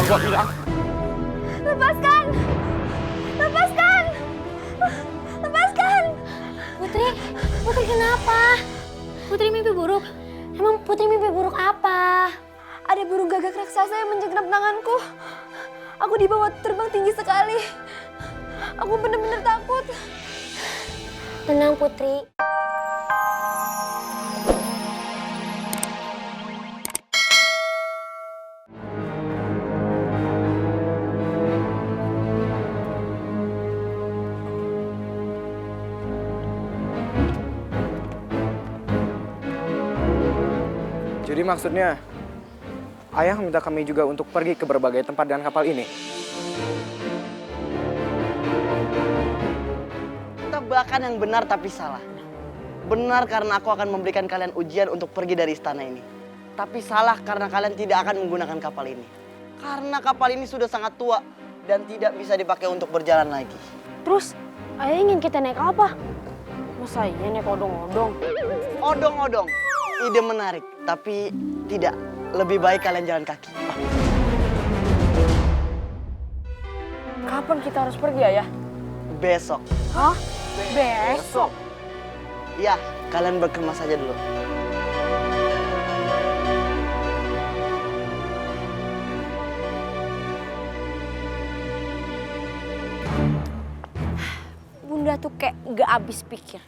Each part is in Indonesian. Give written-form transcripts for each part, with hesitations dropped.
gua bilang. Lepaskan! Lepaskan! Lepaskan! Putri kenapa? Putri mimpi buruk? Emang Putri mimpi buruk apa? Ada burung gagak raksasa yang menjegnap tanganku. Aku dibawa terbang tinggi sekali. Aku benar-benar takut. Tenang Putri. Jadi maksudnya, ayah minta kami juga untuk pergi ke berbagai tempat dengan kapal ini. Tebakan yang benar tapi salah. Benar karena aku akan memberikan kalian ujian untuk pergi dari istana ini. Tapi salah karena kalian tidak akan menggunakan kapal ini. Karena kapal ini sudah sangat tua dan tidak bisa dipakai untuk berjalan lagi. Terus, ayah ingin kita naik apa? Masa iya naik odong-odong? Odong-odong, ide menarik. Tapi tidak, lebih baik kalian jalan kaki. Kapan kita harus pergi, Ayah? Besok. Hah? Besok? Ya, kalian berkemas saja dulu. Bunda tuh kayak gak habis pikir.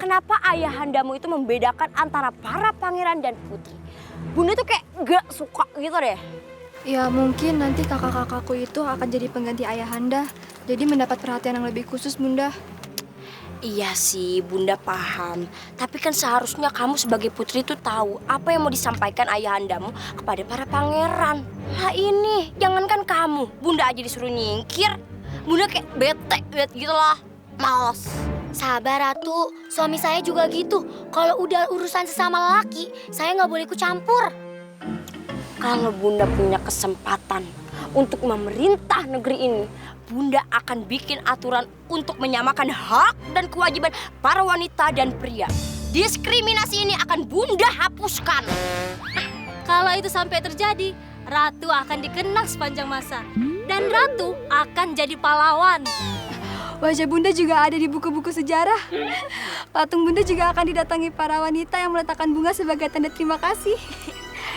Kenapa ayahandamu itu membedakan antara para pangeran dan putri? Bunda tuh kayak gak suka gitu deh. Ya mungkin nanti kakak-kakakku itu akan jadi pengganti ayahanda. Jadi mendapat perhatian yang lebih khusus, Bunda. Iya sih, Bunda paham. Tapi kan seharusnya kamu sebagai putri itu tahu apa yang mau disampaikan ayahandamu kepada para pangeran. Lah ini, jangankan kamu, Bunda aja disuruh nyingkir. Bunda kayak bete gitu lah, males. Sabar Ratu, suami saya juga gitu. Kalau udah urusan sesama laki, saya nggak boleh ikut campur. Kalau Bunda punya kesempatan untuk memerintah negeri ini, Bunda akan bikin aturan untuk menyamakan hak dan kewajiban para wanita dan pria. Diskriminasi ini akan Bunda hapuskan. Kalau itu sampai terjadi, Ratu akan dikenang sepanjang masa. Dan Ratu akan jadi pahlawan. Wajah Bunda juga ada di buku-buku sejarah. Patung Bunda juga akan didatangi para wanita yang meletakkan bunga sebagai tanda terima kasih.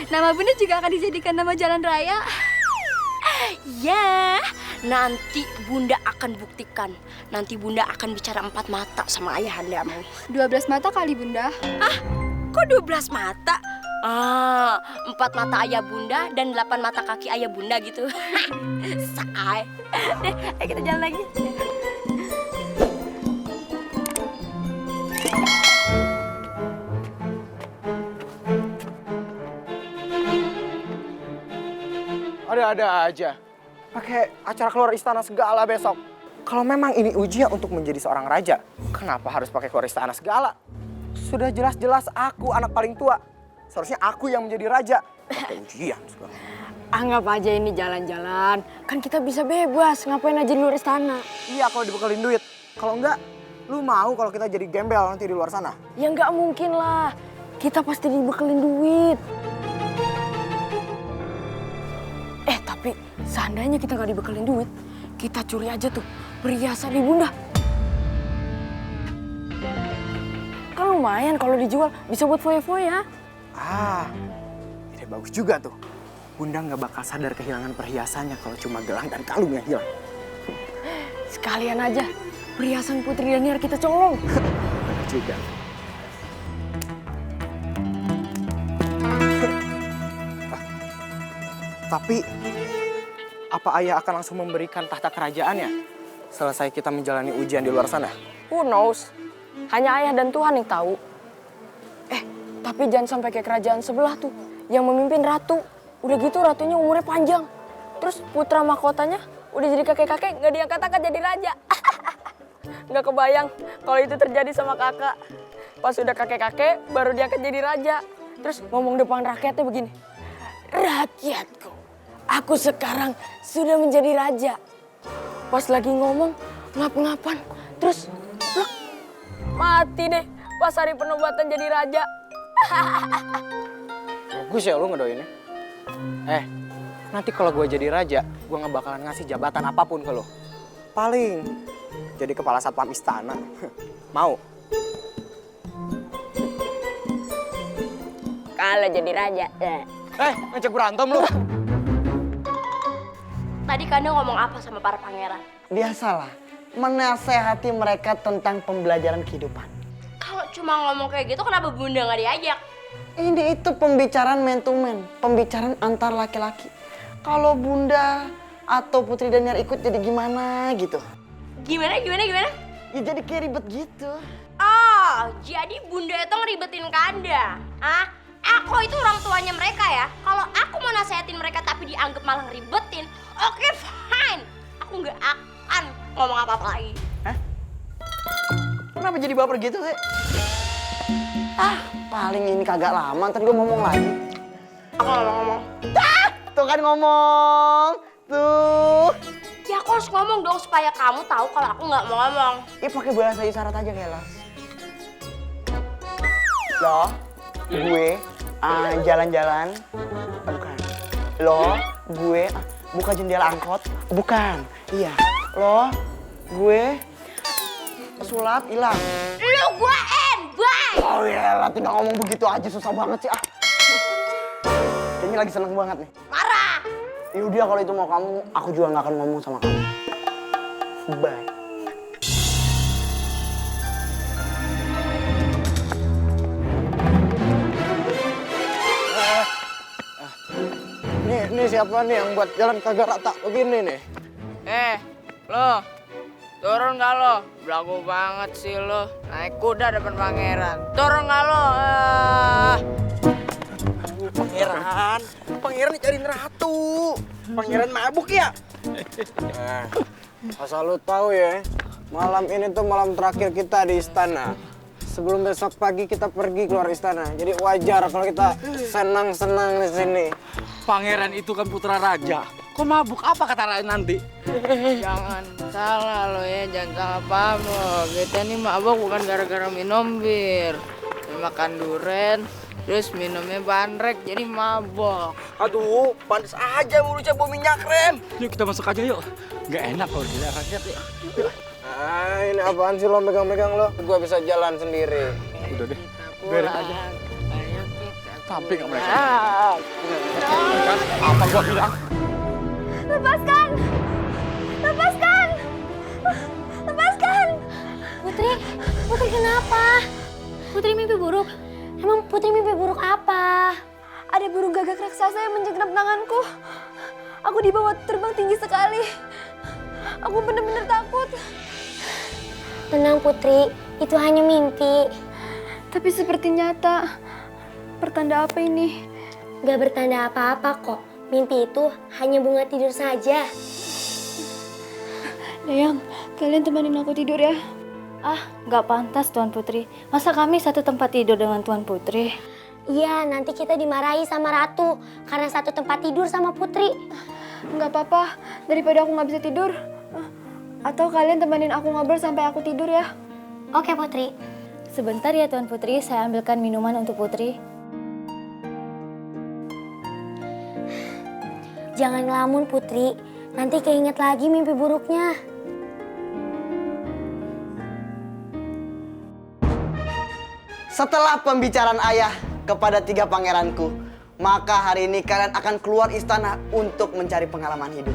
Nama Bunda juga akan dijadikan nama jalan raya. Ya, nanti Bunda akan buktikan. Nanti Bunda akan bicara 4 mata sama ayahandamu. 12 mata kali, Bunda. Kok 12 mata? 4 mata ayah Bunda dan 8 mata kaki ayah Bunda gitu. Say. Deh, ayo kita jalan lagi. Ada-ada aja. Pakai acara keluar istana segala besok. Kalau memang ini ujian untuk menjadi seorang raja, kenapa harus pakai keluar istana segala? Sudah jelas-jelas aku anak paling tua. Seharusnya aku yang menjadi raja. Pakai ujian segala. Anggap aja ini jalan-jalan. Kan kita bisa bebas, ngapain aja di luar istana. Iya kalau dibekalin duit. Kalau enggak, lu mau kalau kita jadi gembel nanti di luar sana? Ya nggak mungkin lah. Kita pasti dibekelin duit. Tapi seandainya kita nggak dibekelin duit, kita curi aja tuh perhiasan di Bunda. Kan lumayan kalau dijual, bisa buat foya-foya. Ide bagus juga tuh. Bunda nggak bakal sadar kehilangan perhiasannya kalau cuma gelang dan kalung yang hilang. Sekalian aja, perhiasan Putri Daniar kita colong. Benar juga. Tapi, apa ayah akan langsung memberikan tahta kerajaannya selesai kita menjalani ujian di luar sana? Who knows? Hanya ayah dan Tuhan yang tahu. Tapi jangan sampai kayak kerajaan sebelah tuh, yang memimpin ratu. Udah gitu ratunya umurnya panjang. Terus putra mahkotanya udah jadi kakek-kakek, nggak diangkat-angkat jadi raja. Nggak kebayang kalau itu terjadi sama kakak. Pas udah kakek-kakek, baru diangkat jadi raja. Terus ngomong depan rakyatnya begini. Rakyatku, aku sekarang sudah menjadi raja. Pas lagi ngomong, ngap-ngapan. Terus, plek, mati deh pas hari penobatan jadi raja. Bagus ya lu ngedoinnya. Nanti kalau gue jadi raja, gue nggak bakalan ngasih jabatan apapun ke lo. Paling jadi kepala satpam istana. Mau? Kalau jadi raja. Ngajak berantem lo. Tadi Kanda ngomong apa sama para pangeran? Biasalah, menasehati mereka tentang pembelajaran kehidupan. Kalau cuma ngomong kayak gitu, kenapa Bunda nggak diajak? Ini itu pembicaraan man to man, pembicaraan antar laki-laki. Kalau Bunda atau Putri Daniar ikut jadi gimana gitu? Gimana? Ya jadi kayak ribet gitu. Oh, jadi Bunda itu ngeribetin Kanda? Ah, aku itu orang tuanya mereka ya. Kalau aku mau nasehatin mereka tapi dianggap malah ngeribetin, oke fine. Aku nggak akan ngomong apa-apa lagi. Kenapa jadi baper gitu sih? Paling ini kagak lama, ntar gue ngomong lagi. Aku nggak mau ngomong. Tuh kan ngomong, tuh. Ya aku harus ngomong dong supaya kamu tahu kalau aku nggak mau ngomong. Pakai bahasa isyarat aja Kelas. Loh, gue jalan-jalan, bukan. Loh, gue buka jendela angkot, bukan. Iya. Loh, gue sulap hilang. Lu gue bye. Oh iya, tinggal ngomong begitu aja susah banget sih Kayaknya lagi seneng banget nih. Marah. Yaudah kalau itu mau kamu, aku juga nggak akan ngomong sama kamu. Bye. Nih siapa nih yang buat jalan kagak rata begini nih? Lo, turun gak lo? Belagu banget sih lo. Naik kuda depan pangeran. Turun gak lo? Pangeran cariin ratu. Pangeran mabuk ya? Asal lu tahu ya, malam ini tuh malam terakhir kita di istana. Sebelum besok pagi kita pergi keluar istana. Jadi wajar kalau kita senang-senang di sini. Pangeran itu kan putra raja. Kok mabuk apa kata lain nanti? Jangan salah lo ya, jangan salah paham lo. Kita ini mabok bukan gara-gara minum bir. Makan duren, terus minumnya bandrek jadi mabok. Aduh, pantas aja mulutnya bau minyak rem. Yuk kita masuk aja yuk. Nggak enak kalau di rakyat ya. Ini apaan sih lo megang-megang lo? Gua bisa jalan sendiri. Udah deh. Beres aja. Ayo kita. Tapi nggak mereka. Kan apa gua bilang? Lepaskan! Lepaskan! Lepaskan! Putri kenapa? Putri mimpi buruk? Emang Putri mimpi buruk apa? Ada burung gagak raksasa yang menjegnap tanganku. Aku dibawa terbang tinggi sekali. Aku benar-benar takut. Tenang Putri, itu hanya mimpi. Tapi seperti nyata. Pertanda apa ini? Gak bertanda apa-apa kok. Mimpi itu hanya bunga tidur saja. Dayang, kalian temenin aku tidur ya. Gak pantas Tuan Putri. Masa kami satu tempat tidur dengan Tuan Putri? Iya, nanti kita dimarahi sama Ratu karena satu tempat tidur sama Putri. Nggak apa-apa, daripada aku nggak bisa tidur. Atau kalian temenin aku ngobrol sampai aku tidur ya. Oke Putri. Sebentar ya Tuan Putri, saya ambilkan minuman untuk Putri. Jangan ngelamun Putri, nanti keinget lagi mimpi buruknya. Setelah pembicaraan ayah kepada 3 pangeranku, maka hari ini kalian akan keluar istana untuk mencari pengalaman hidup.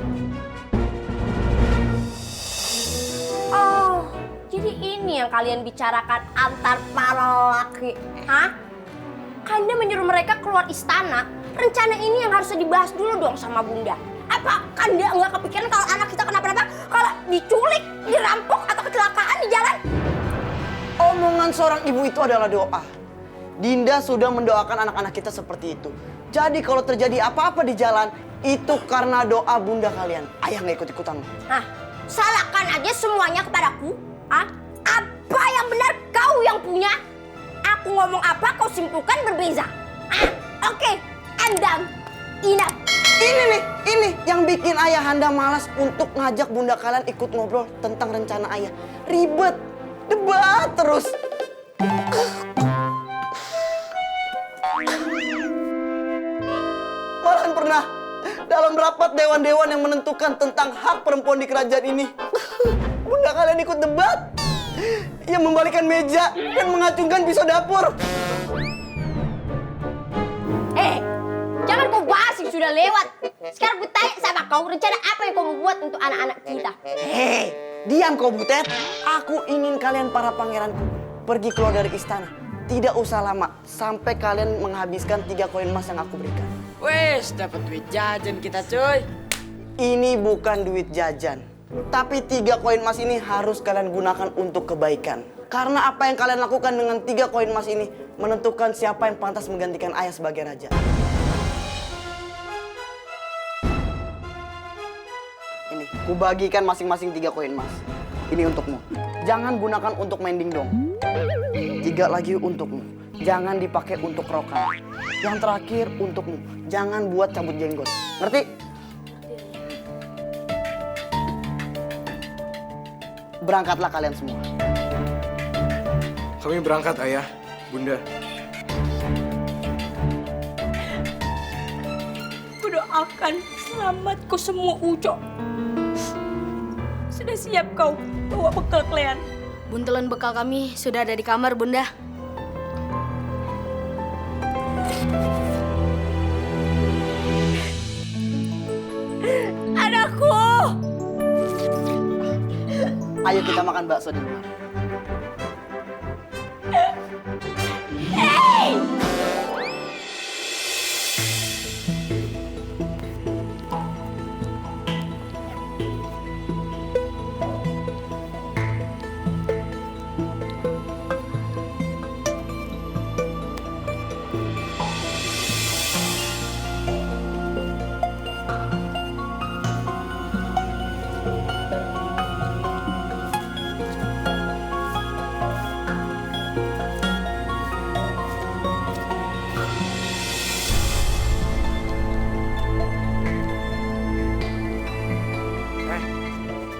Oh, jadi ini yang kalian bicarakan antar para laki, hah? Kanda menyuruh mereka keluar istana. Rencana ini yang harusnya dibahas dulu dong sama Bunda. Apa Kanda nggak kepikiran kalau anak kita kenapa-napa? Kalau diculik, dirampok, atau kecelakaan di jalan? Omongan seorang ibu itu adalah doa. Dinda sudah mendoakan anak-anak kita seperti itu. Jadi kalau terjadi apa-apa di jalan, itu karena doa bunda kalian. Ayah nggak ikut-ikutan. Nah, salahkan aja semuanya kepadaku. Ah, apa yang benar kau yang punya? Aku ngomong apa kau simpulkan berbeza. Oke, I'm done. Enough. Ini yang bikin ayahanda malas untuk ngajak bunda kalian ikut ngobrol tentang rencana ayah. Ribet, debat terus. Malahan dalam rapat dewan-dewan yang menentukan tentang hak perempuan di kerajaan ini, Bunda kalian ikut debat. Ia membalikan meja dan mengacungkan pisau dapur. Jangan kau bahas yang sudah lewat. Sekarang ku tanya sama kau, rencana apa yang kau mau buat untuk anak-anak kita? Hei, diam kau Butet. Aku ingin kalian para pangeranku pergi keluar dari istana. Tidak usah lama, sampai kalian menghabiskan 3 koin emas yang aku berikan. Wes, dapat duit jajan kita, coy. Ini bukan duit jajan, tapi 3 koin emas ini harus kalian gunakan untuk kebaikan. Karena apa yang kalian lakukan dengan 3 koin emas ini menentukan siapa yang pantas menggantikan ayah sebagai raja. Ini, kubagikan masing-masing 3 koin emas. Ini untukmu. Jangan gunakan untuk main dingdong. 3 lagi untukmu. Jangan dipakai untuk rokan. Yang terakhir untukmu. Jangan buat cabut jenggot. Ngerti? Berangkatlah kalian semua. Kami berangkat, Ayah, Bunda. Kudoakan selamat kau semua, Ujo. Sudah siap kau bawa bekal kalian? Buntelan bekal kami sudah ada di kamar, Bunda. Anakku! Ayo kita makan bakso di luar.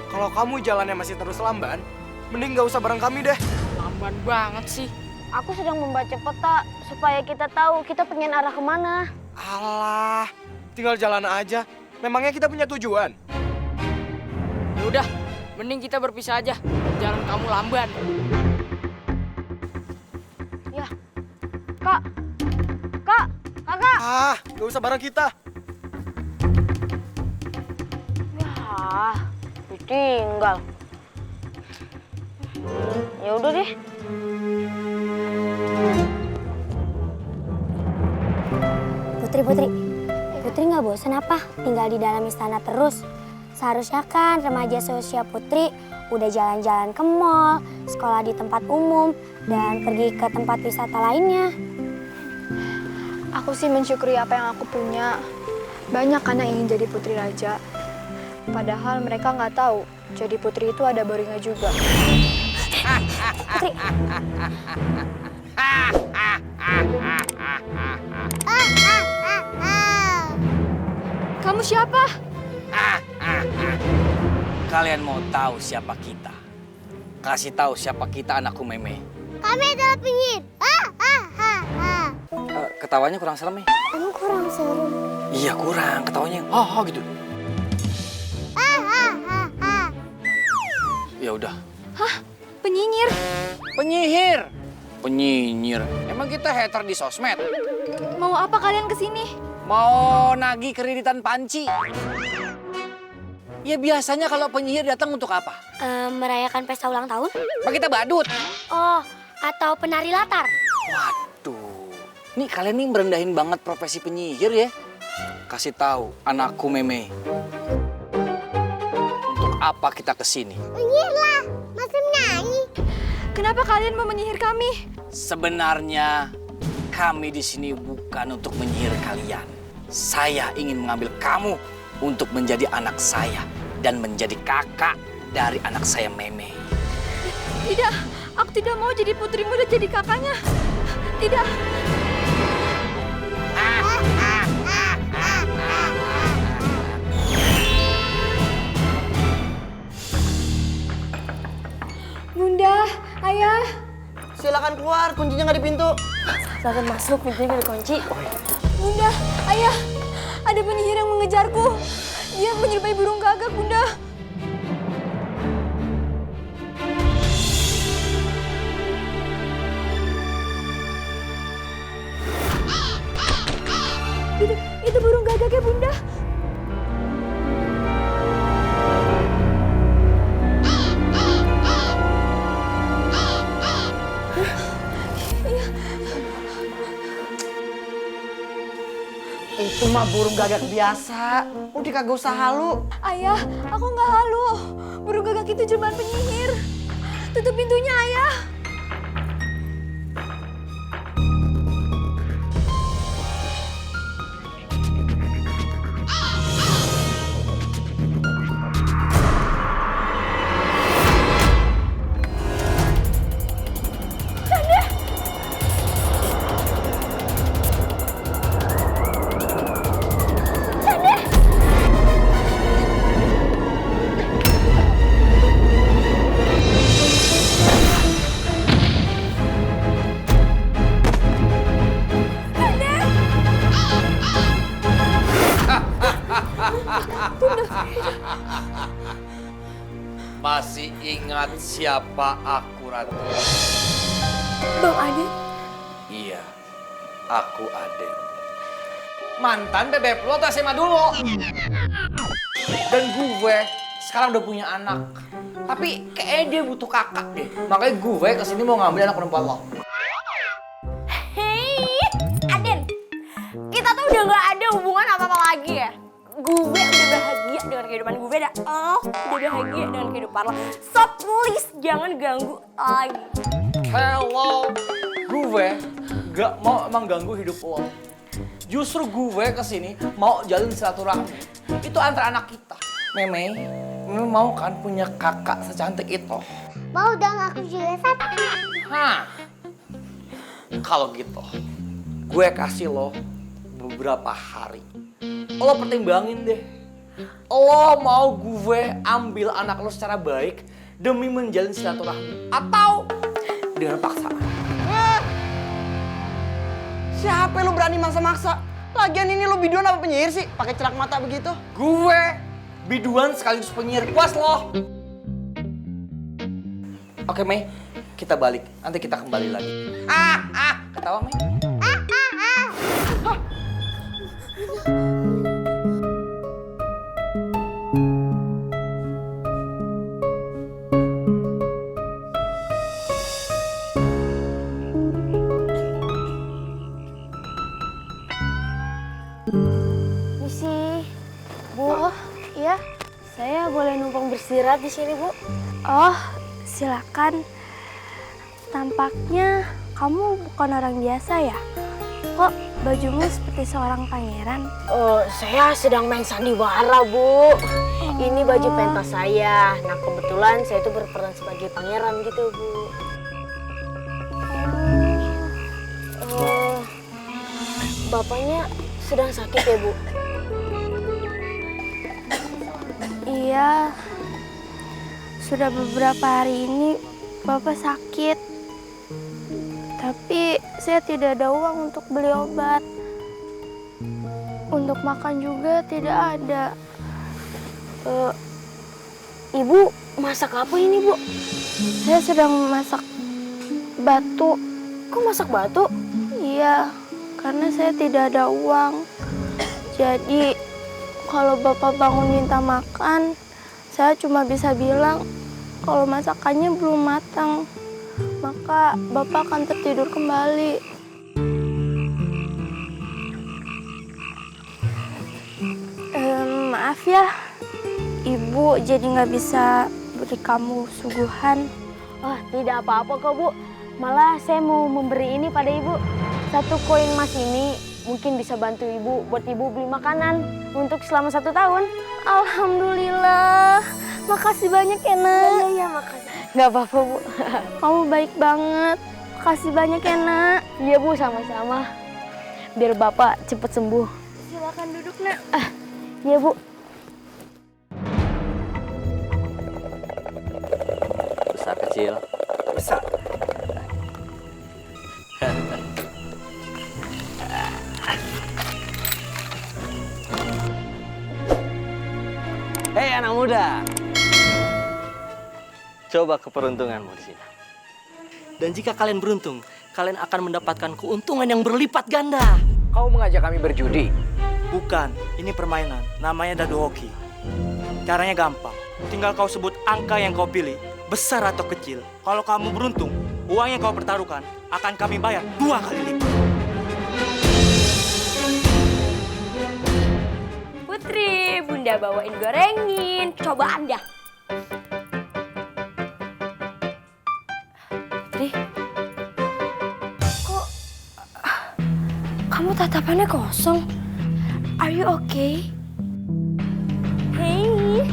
Kalau kamu jalannya masih terus lamban, mending gak usah bareng kami deh. Lamban banget sih. Aku sedang membaca peta supaya kita tahu kita pengen arah kemana. Alah, tinggal jalan aja. Memangnya kita punya tujuan? Ya udah, mending kita berpisah aja. Jalan kamu lamban. Ya, Kak, Kakak. Ah, gak usah bareng kita. Ya, ditinggal. Ya udah deh. Putri nggak bosan apa tinggal di dalam istana terus? Seharusnya kan remaja seusia Putri udah jalan-jalan ke mall, sekolah di tempat umum, dan pergi ke tempat wisata lainnya. Aku sih mensyukuri apa yang aku punya. Banyak kan yang ingin jadi putri raja. Padahal mereka nggak tahu, jadi putri itu ada boringnya juga. Putri. Kamu siapa? Kalian mau tahu siapa kita? Kasih tahu siapa kita, anakku Meme. Kami adalah penyihir. Ketawanya kurang serem nih. Kamu kurang seru. Iya kurang, ketawanya ha gitu. Ya udah. Hah? Penyinyir? Penyihir. Penyihir. Emang kita hater di sosmed? Mau apa kalian kesini? Mau nagih kreditan panci? Ya biasanya kalau penyihir datang untuk apa? Merayakan pesta ulang tahun? Pak kita badut. Oh, atau penari latar? Waduh, nih kalian nih merendahin banget profesi penyihir ya. Kasih tahu anakku Meme. Untuk apa kita kesini? Penyihir lah, masih menyanyi. Kenapa kalian mau menyihir kami? Sebenarnya kami di sini bukan untuk menyihir kalian. Saya ingin mengambil kamu untuk menjadi anak saya dan menjadi kakak dari anak saya Meme. Tidak, aku tidak mau jadi putrimu dan jadi kakaknya. Tidak. Bunda, Ayah. Silakan keluar, kuncinya nggak di pintu. Silakan masuk, pintunya nggak dikunci. Bunda, Ayah. Ada penyihir yang mengejarku. Dia menyerupai burung gagak, Bunda. Itu burung gagaknya, Bunda. Itu mah burung gagak biasa. Udah kagak usah halu. Ayah, aku nggak halu. Burung gagak itu jelmaan penyihir. Tutup pintunya, Ayah. Masih ingat siapa aku, Ratu? Bang Ade, Iya, aku Aden. Mantan bebek lo tuh SMA dulu. Dan gue sekarang udah punya anak. Tapi kayaknya dia butuh kakak deh. Makanya gue kesini mau ngambil anak perempuan lo. Hei, Aden, kita tuh udah gak ada hubungan apa-apa lagi ya. Gue udah bahagia dengan kehidupan gue, dan lo udah bahagia dengan kehidupan lo. So please jangan ganggu lagi. Hello, gue gak mau emang ganggu hidup lo. Justru gue kesini mau jalin silaturahmi. Itu antara anak kita. Meme mau kan punya kakak secantik itu? Mau dong, aku juga satu. Hah? Kalau gitu, gue kasih lo beberapa hari. Lo pertimbangin deh. Lo mau gue ambil anak lo secara baik demi menjalin silaturahmi, atau dengan paksaan? Siapa lo berani maksa-maksa? Lagian ini lo biduan apa penyihir sih? Pakai cerak mata begitu. Gue biduan sekaligus penyihir. Puas lo? Oke, Mei. Kita balik. Nanti kita kembali lagi. Ketawa, Mei. Misi, Bu. Iya, saya boleh numpang beristirahat di sini, Bu. Oh, silakan. Tampaknya kamu bukan orang biasa ya? Kok bajumu seperti seorang pangeran? Saya sedang main sandiwara, Bu. Ini baju pentas saya. Nah, kebetulan saya itu berperan sebagai pangeran gitu, Bu. Bapaknya sedang sakit ya, Bu? Iya, sudah beberapa hari ini Bapak sakit. Tapi saya tidak ada uang untuk beli obat. Untuk makan juga tidak ada. Ibu masak apa ini, Bu? Saya sedang memasak batu. Kok masak batu? Iya, karena saya tidak ada uang. Jadi, kalau Bapak bangun minta makan, saya cuma bisa bilang kalau masakannya belum matang. Maka Bapak akan tertidur kembali. Maaf ya, Ibu jadi nggak bisa beri kamu suguhan. Oh, tidak apa-apa kok, Bu. Malah saya mau memberi ini pada Ibu. 1 koin emas ini mungkin bisa bantu Ibu buat Ibu beli makanan untuk selama 1 tahun. Alhamdulillah. Makasih banyak ya, Nak. Iya, makasih. Nggak apa-apa, Bu. Kamu baik banget. Makasih banyak ya, Nak. Iya, Bu, sama-sama. Biar Bapak cepet sembuh. Silakan duduk, Nak. Iya, Bu. Besar kecil. Besar. Hei anak muda, coba keperuntunganmu di sini. Dan jika kalian beruntung, kalian akan mendapatkan keuntungan yang berlipat ganda. Kau mengajak kami berjudi. Bukan, ini permainan. Namanya dadu hoki. Caranya gampang. Tinggal kau sebut angka yang kau pilih, besar atau kecil. Kalau kamu beruntung, uang yang kau pertaruhkan akan kami bayar 2 kali lipat. Putri, Bunda bawain gorengin. Coba Anda. Putri, kok kamu tatapannya kosong? Are you okay? Hey.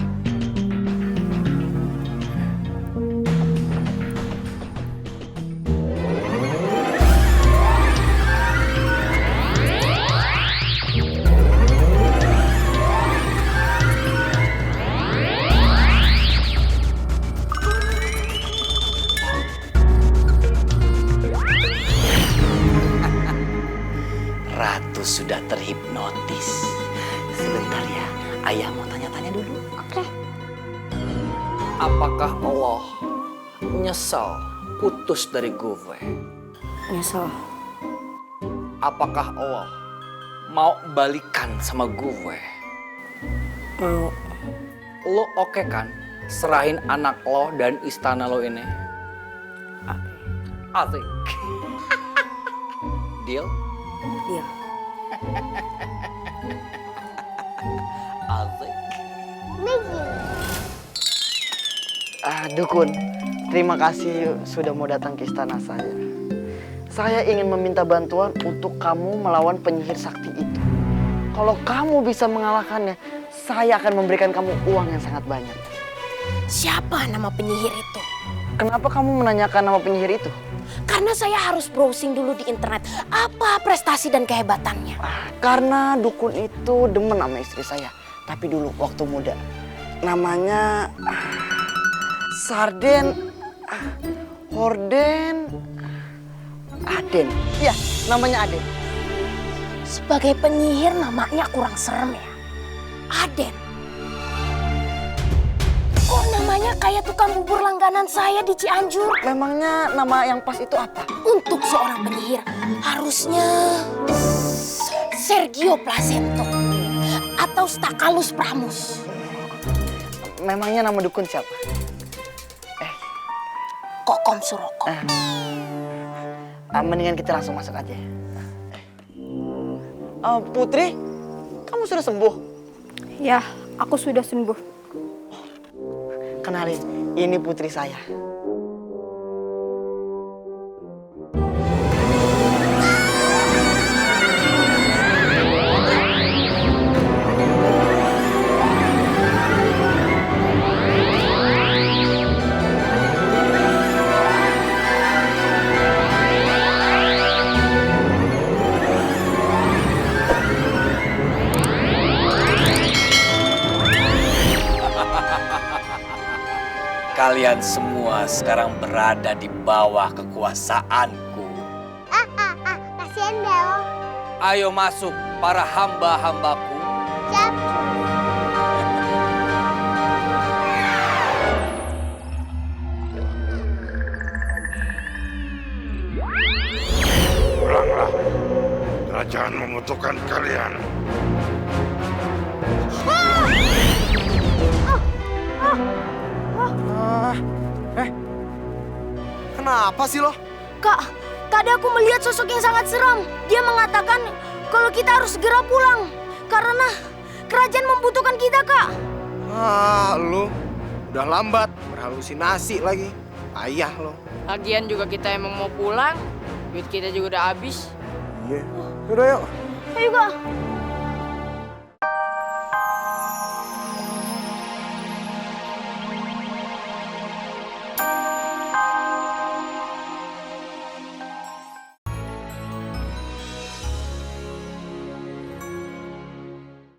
Ratu sudah terhipnotis. Sebentar ya, ayah mau tanya-tanya dulu. Oke. Apakah Allah nyesal putus dari gue? Nyesel. Apakah Allah mau balikan sama gue? Mau. Lo oke kan? Serahin anak lo dan istana lo ini. Asik. Deal? Iya. Asik. Dukun, terima kasih sudah mau datang ke istana saya. Saya ingin meminta bantuan untuk kamu melawan penyihir sakti itu. Kalau kamu bisa mengalahkannya, saya akan memberikan kamu uang yang sangat banyak. Siapa nama penyihir itu? Kenapa kamu menanyakan nama penyihir itu? Karena saya harus browsing dulu di internet. Apa prestasi dan kehebatannya? Karena dukun itu demen sama istri saya. Tapi dulu waktu muda. Namanya Sarden, Horden, Aden. Iya, namanya Aden. Sebagai penyihir namanya kurang serem ya. Aden. Kok namanya kayak tukang bubur langganan saya di Cianjur? Memangnya nama yang pas itu apa? Untuk seorang penyihir harusnya Sergio Placento atau Stakalus Pramus. Memangnya nama dukun siapa? Kokom Suroko. Mendingan kita langsung masuk aja. Putri, kamu sudah sembuh? Ya, aku sudah sembuh. Kenalin, ini putri saya. Kalian semua sekarang berada di bawah kekuasaanku. Kasihan Bel. Ayo masuk para hamba-hambaku. Siap. Pulanglah. Kerajaan membutuhkan kalian. Kenapa sih lo? Kak, tadi aku melihat sosok yang sangat seram. Dia mengatakan kalau kita harus segera pulang karena kerajaan membutuhkan kita, Kak. Lu udah lambat, berhalusinasi lagi. Ayah lo. Lagian juga kita emang mau pulang, duit kita juga udah habis. Iya. Udah yuk. Ayo, Kak.